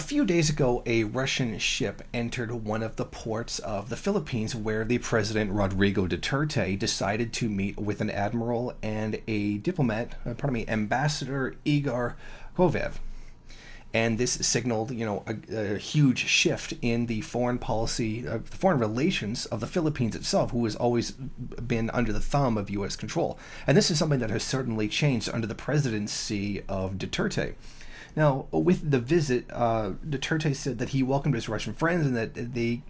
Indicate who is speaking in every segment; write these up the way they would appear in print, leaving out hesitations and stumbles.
Speaker 1: few days ago, a Russian ship entered one of the ports of the Philippines where the president, Rodrigo Duterte, decided to meet with an admiral and a diplomat, Ambassador Igor Kovev. And this signaled, a huge shift in the foreign policy, the foreign relations of the Philippines itself, who has always been under the thumb of U.S. control. And this is something that has certainly changed under the presidency of Duterte. Now, with the visit, Duterte said that he welcomed his Russian friends and that they,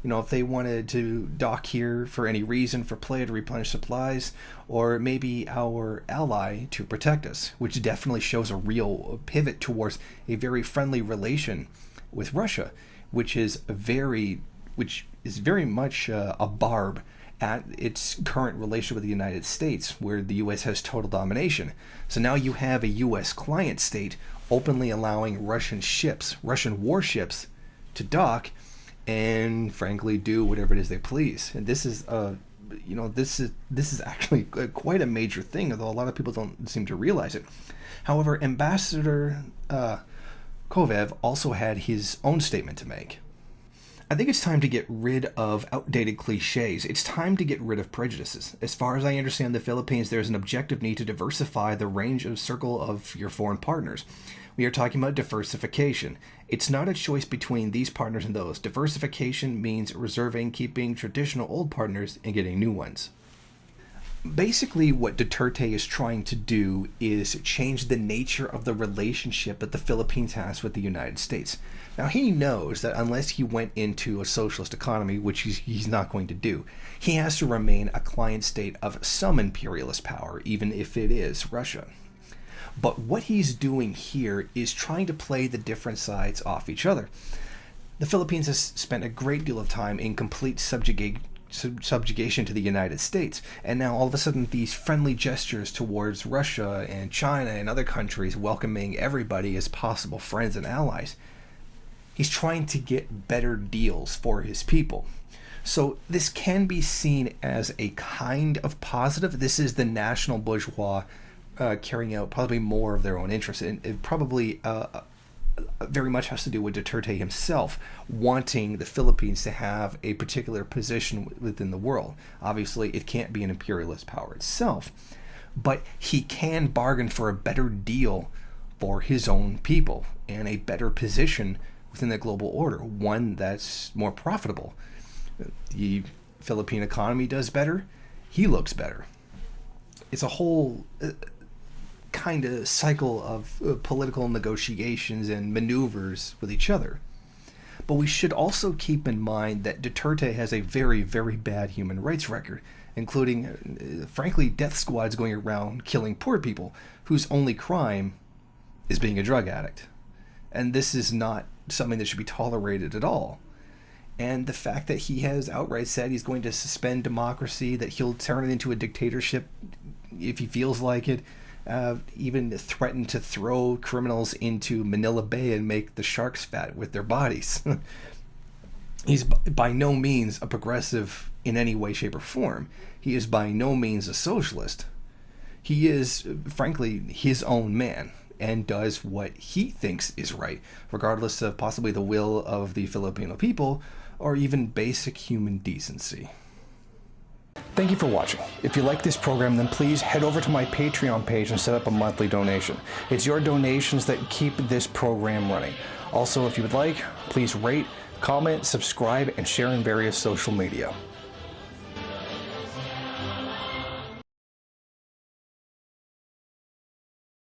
Speaker 1: if they wanted to dock here for any reason, for play, to replenish supplies, or maybe our ally to protect us, which definitely shows a real pivot towards a very friendly relation with Russia, which is very much a barb at its current relation with the United States, where the U.S. has total domination. So now you have a U.S. client state openly allowing Russian warships, to dock and frankly do whatever it is they please. And this is this is actually quite a major thing, although a lot of people don't seem to realize it. However, Ambassador Kovev also had his own statement to make. I think it's time to get rid of outdated cliches. It's time to get rid of prejudices. As far as I understand the Philippines, there's an objective need to diversify the range of circle of your foreign partners. We are talking about diversification. It's not a choice between these partners and those. Diversification means keeping traditional old partners and getting new ones. Basically, what Duterte is trying to do is change the nature of the relationship that the Philippines has with the United States. Now, he knows that unless he went into a socialist economy, which he's not going to do, he has to remain a client state of some imperialist power, even if it is Russia. But what he's doing here is trying to play the different sides off each other. The Philippines has spent a great deal of time in complete subjugation to the United States, and now all of a sudden these friendly gestures towards Russia and China and other countries, welcoming everybody as possible friends and allies. He's trying to get better deals for his people. So this can be seen as a kind of positive. This is the national bourgeois carrying out probably more of their own interests, and it probably very much has to do with Duterte himself wanting the Philippines to have a particular position within the world. Obviously, it can't be an imperialist power itself, but he can bargain for a better deal for his own people and a better position within the global order, one that's more profitable. The Philippine economy does better, he looks better. It's a whole kind of cycle of political negotiations and maneuvers with each other. But we should also keep in mind that Duterte has a very, very bad human rights record, including, frankly, death squads going around killing poor people whose only crime is being a drug addict. And this is not something that should be tolerated at all. And the fact that he has outright said he's going to suspend democracy, that he'll turn it into a dictatorship if he feels like it, even threatened to throw criminals into Manila Bay and make the sharks fat with their bodies. He's by no means a progressive in any way, shape, or form. He is by no means a socialist. He is, frankly, his own man and does what he thinks is right, regardless of possibly the will of the Filipino people or even basic human decency. Thank you for watching. If you like this program, then please head over to my Patreon page and set up a monthly donation. It's your donations that keep this program running. Also, if you would like, please rate, comment, subscribe, and share in various social media.